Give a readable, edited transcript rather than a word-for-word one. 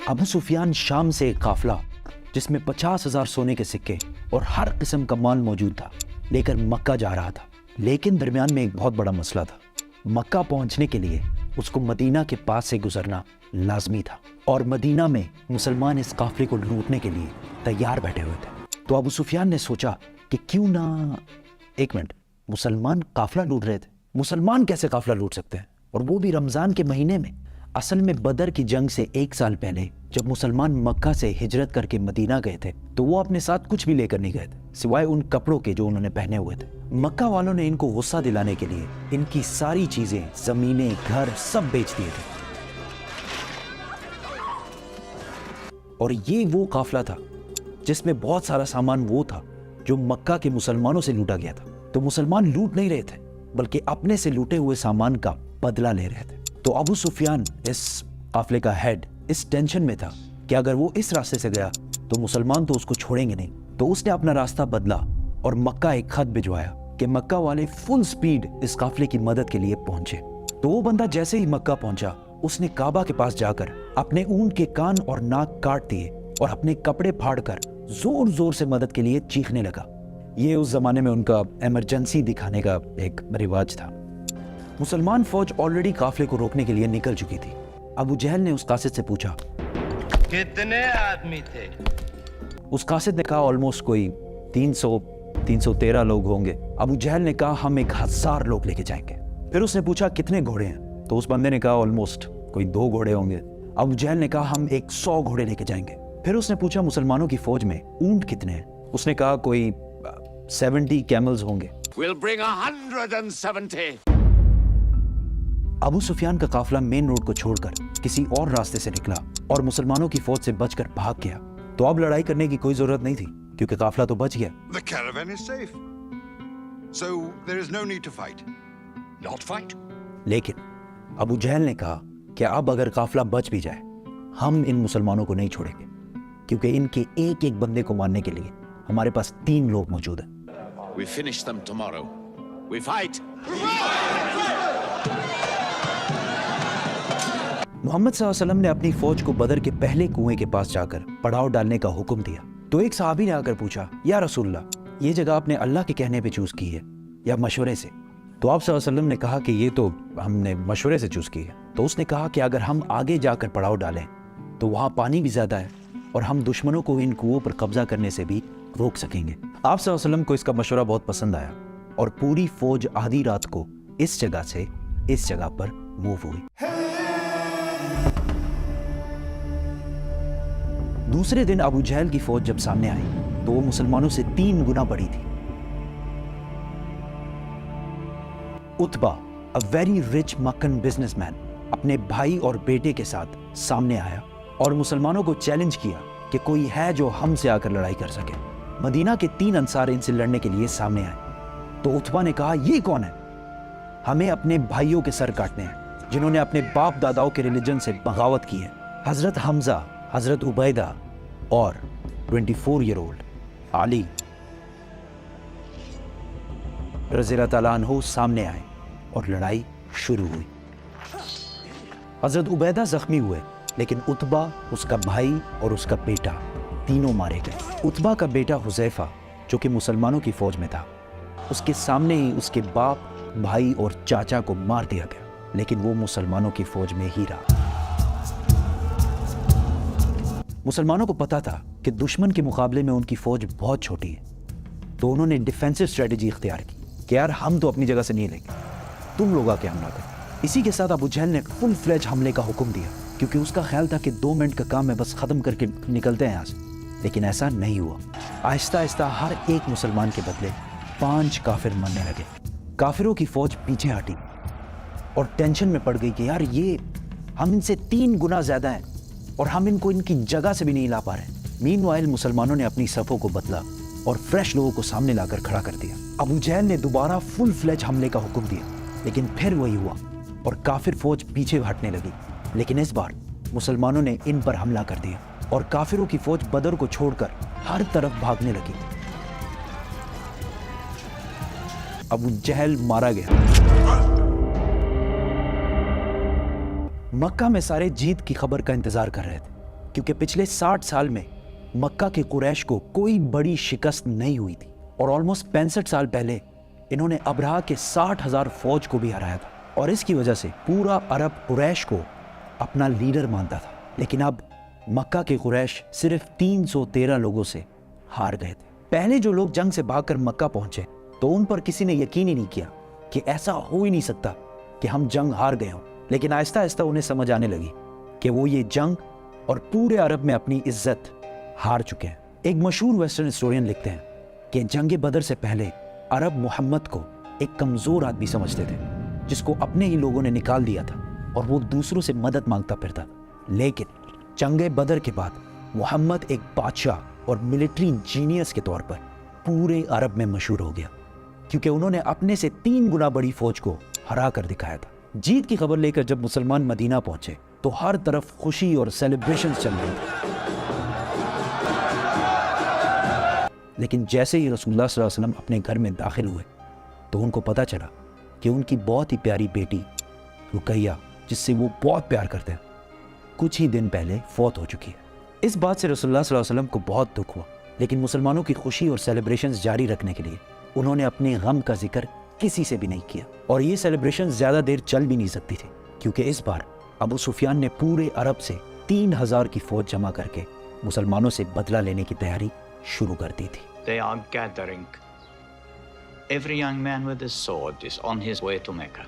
ابو سفیان شام سے ایک قافلہ جس میں 50,000 سونے کے سکے اور ہر قسم کا مال موجود تھا لے کر مکہ جا رہا تھا، لیکن درمیان میں ایک بہت بڑا مسئلہ تھا۔ مکہ پہنچنے کے لیے اس کو مدینہ کے پاس سے گزرنا لازمی تھا، اور مدینہ میں مسلمان اس قافلے کو لوٹنے کے لیے تیار بیٹھے ہوئے تھے۔ تو ابو سفیان نے سوچا کہ کیوں نہ ایک منٹ، مسلمان قافلہ لوٹ رہے تھے، مسلمان کیسے قافلہ لوٹ سکتے ہیں، اور وہ بھی رمضان کے مہینے میں؟ اصل میں بدر کی جنگ سے 1 سال پہلے جب مسلمان مکہ سے ہجرت کر کے مدینہ گئے تھے تو وہ اپنے ساتھ کچھ بھی لے کر نہیں گئے تھے سوائے ان کپڑوں کے جو انہوں نے پہنے ہوئے تھے۔ مکہ والوں نے ان کو غصہ دلانے کے لیے ان کی ساری چیزیں، زمینیں، گھر سب بیچ دیے تھے، اور یہ وہ قافلہ تھا جس میں بہت سارا سامان وہ تھا جو مکہ کے مسلمانوں سے لوٹا گیا تھا۔ تو مسلمان لوٹ نہیں رہے تھے بلکہ اپنے سے لوٹے ہوئے سامان کا بدلہ لے رہے تھے۔ تو ابو سفیان اس قافلے کا ہیڈ اس ٹینشن میں تھا کہ اگر وہ اس راستے سے گیا تو مسلمان تو اس کو چھوڑیں گے نہیں، تو اس نے اپنا راستہ بدلا اور مکہ ایک خط بھجوایا کہ مکہ والے فل سپیڈ اس قافلے کی مدد کے لیے پہنچے۔ تو وہ بندہ جیسے ہی مکہ پہنچا اس نے کعبہ کے پاس جا کر اپنے اونٹ کے کان اور ناک کاٹ دیے اور اپنے کپڑے پھاڑ کر زور زور سے مدد کے لیے چیخنے لگا۔ یہ اس زمانے میں ان کا ایمرجنسی دکھانے کا ایک رواج تھا۔ مسلمان فوج آلریڈی قافلے کو روکنے کے لیے نکل چکی تھی۔ ابو جہل نے اس قاصد سے پوچھا کتنے آدمی تھے؟ اس قاصد نے کہا آلموسٹ کوئی 313 لوگ ہوں گے۔ ابو جہل نے کہا ہم 1000 لوگ لے کے جائیں گے۔ پھر اس نے پوچھا کتنے گھوڑے ہیں؟ تو اس بندے نے کہا آلموسٹ کوئی 2 گھوڑے ہوں گے۔ ابو جہل نے کہا ہم 100 گھوڑے لے کے جائیں گے۔ پھر اس نے پوچھا مسلمانوں کی فوج میں اونٹ کتنے ہیں؟ اس نے کہا کوئی 70 کیملز ہوں گے۔ We'll bring 170. ابو سفیان کا قافلہ مین روڈ کو چھوڑ کر کسی اور راستے سے نکلا اور مسلمانوں کی فوج سے بچ کر بھاگ گیا۔ تو اب لڑائی کرنے کی کوئی ضرورت نہیں تھی کیونکہ قافلہ تو بچ گیا۔ The caravan is safe. So there is no need to fight. Not fight. لیکن ابو جہل نے کہا کہ اب اگر قافلہ بچ بھی جائے ہم ان مسلمانوں کو نہیں چھوڑیں گے، کیونکہ ان کے ایک ایک بندے کو مارنے کے لیے ہمارے پاس 3 لوگ موجود ہیں۔ We finish them tomorrow. We fight. محمد صلی اللہ علیہ وسلم نے اپنی فوج کو بدر کے پہلے کنویں کے پاس جا کر پڑاؤ ڈالنے کا حکم دیا۔ تو ایک صحابی نے آ کر پوچھا یا رسول اللہ، یہ جگہ آپ نے اللہ کے کہنے پہ چوز کی ہے یا مشورے سے؟ تو آپ صلی اللہ علیہ وسلم نے کہا کہ یہ تو ہم نے مشورے سے چوز کی ہے۔ تو اس نے کہا کہ اگر ہم آگے جا کر پڑاؤ ڈالیں تو وہاں پانی بھی زیادہ ہے اور ہم دشمنوں کو ان کنووں پر قبضہ کرنے سے بھی روک سکیں گے۔ آپ صلی اللہ علیہ وسلم کو اس کا مشورہ بہت پسند آیا اور پوری فوج آدھی رات کو اس جگہ سے اس جگہ پر موو ہوئی۔ دوسرے دن ابو جہل کی فوج جب سامنے آئی تو وہ مسلمانوں سے 3 گنا بڑی تھی۔ عتبہ a very rich Meccan businessman اپنے بھائی اور بیٹے کے ساتھ سامنے آیا اور مسلمانوں کو چیلنج کیا کہ کوئی ہے جو ہم سے آ کر لڑائی کر سکے۔ مدینہ کے 3 انصار ان سے لڑنے کے لیے سامنے آئے۔ تو عتبہ نے کہا یہ کون ہے؟ ہمیں اپنے بھائیوں کے سر کاٹنے ہیں جنہوں نے اپنے باپ داداؤں کے ریلیجن سے بغاوت کی ہے۔ حضرت حمزہ، حضرت عبیدہ اور 24 ایئر اولڈ علی رضی اللہ تعالیٰ عنہ سامنے آئے اور لڑائی شروع ہوئی۔ حضرت عبیدہ زخمی ہوئے لیکن عتبہ، اس کا بھائی اور اس کا بیٹا تینوں مارے گئے۔ عتبہ کا بیٹا حذیفہ جو کہ مسلمانوں کی فوج میں تھا، اس کے سامنے ہی اس کے باپ، بھائی اور چاچا کو مار دیا گیا، لیکن وہ مسلمانوں کی فوج میں ہی رہا۔ مسلمانوں کو پتا تھا کہ دشمن کے مقابلے میں ان کی فوج بہت چھوٹی ہے، تو انہوں نے ڈیفینسو اسٹریٹجی اختیار کی کہ یار ہم تو اپنی جگہ سے نہیں لیں گے، تم لوگ آ کے حملہ کرو۔ اسی کے ساتھ ابو جہل نے فل فلیج حملے کا حکم دیا کیونکہ اس کا خیال تھا کہ 2 منٹ کا کام ہے، بس ختم کر کے نکلتے ہیں یہاں سے، لیکن ایسا نہیں ہوا۔ آہستہ آہستہ ہر ایک مسلمان کے بدلے 5 کافر مرنے لگے۔ کافروں کی فوج پیچھے ہٹی اور ٹینشن میں پڑ گئی کہ یار یہ ہم ان سے 3 گنا زیادہ ہیں اور ہم ان کو ان کی جگہ سے بھی نہیں لا پا رہے۔ مین وائل مسلمانوں نے اپنی صفوں کو بدلا اور فریش لوگوں کو سامنے لا کر کھڑا کر دیا۔ ابو جہل نے دوبارہ فل فلیج حملے کا حکم دیا لیکن پھر وہی ہوا اور کافر فوج پیچھے ہٹنے لگی، لیکن اس بار مسلمانوں نے ان پر حملہ کر دیا اور کافروں کی فوج بدر کو چھوڑ کر ہر طرف بھاگنے لگی۔ ابو جہل مارا گیا۔ مکہ میں سارے جیت کی خبر کا انتظار کر رہے تھے کیونکہ پچھلے 60 سال میں مکہ کے قریش کو کوئی بڑی شکست نہیں ہوئی تھی اور آلموسٹ 65 سال پہلے انہوں نے ابرہہ کے 60,000 فوج کو بھی ہرایا تھا اور اس کی وجہ سے پورا عرب قریش کو اپنا لیڈر مانتا تھا. لیکن اب مکہ کے قریش صرف 313 لوگوں سے ہار گئے تھے. پہلے جو لوگ جنگ سے بھاگ کر مکہ پہنچے تو ان پر کسی نے یقین ہی نہیں کیا کہ ایسا ہو ہی نہیں سکتا کہ ہم جنگ ہار گئے ہوں. لیکن آہستہ آہستہ انہیں سمجھ آنے لگی کہ وہ یہ جنگ اور پورے عرب میں اپنی عزت ہار چکے ہیں. ایک مشہور ویسٹرن ہسٹورین لکھتے ہیں کہ جنگ بدر سے پہلے عرب محمد کو ایک کمزور آدمی سمجھتے تھے جس کو اپنے ہی لوگوں نے نکال دیا تھا اور وہ دوسروں سے مدد مانگتا پھرتا تھا. لیکن جنگ بدر کے بعد محمد ایک بادشاہ اور ملٹری جینیس کے طور پر پورے عرب میں مشہور ہو گیا کیونکہ انہوں نے اپنے سے 3 گنا بڑی فوج کو ہرا کر دکھایا تھا. جیت کی خبر لے کر جب مسلمان مدینہ پہنچے تو ہر طرف خوشی اور سیلیبریشن چل رہی تھی. لیکن جیسے ہی رسول اللہ صلی اللہ علیہ وسلم اپنے گھر میں داخل ہوئے تو ان کو پتہ چلا کہ ان کی بہت ہی پیاری بیٹی رقیہ جس سے وہ بہت پیار کرتے ہیں کچھ ہی دن پہلے فوت ہو چکی ہے. اس بات سے رسول اللہ صلی اللہ علیہ وسلم کو بہت دکھ ہوا لیکن مسلمانوں کی خوشی اور سیلیبریشنز جاری رکھنے کے لیے انہوں نے اپنے غم کا ذکر کسی سے بھی نہیں کیا. اور یہ سیلیبریشن زیادہ دیر چل بھی نہیں سکتی تھی کیونکہ اس بار ابو سفیان نے پورے عرب سے 3000 کی فوج جمع کر کے مسلمانوں سے بدلہ لینے کی تیاری شروع کر دی تھی. They are gathering. Every young man with a sword is on his way to Mecca.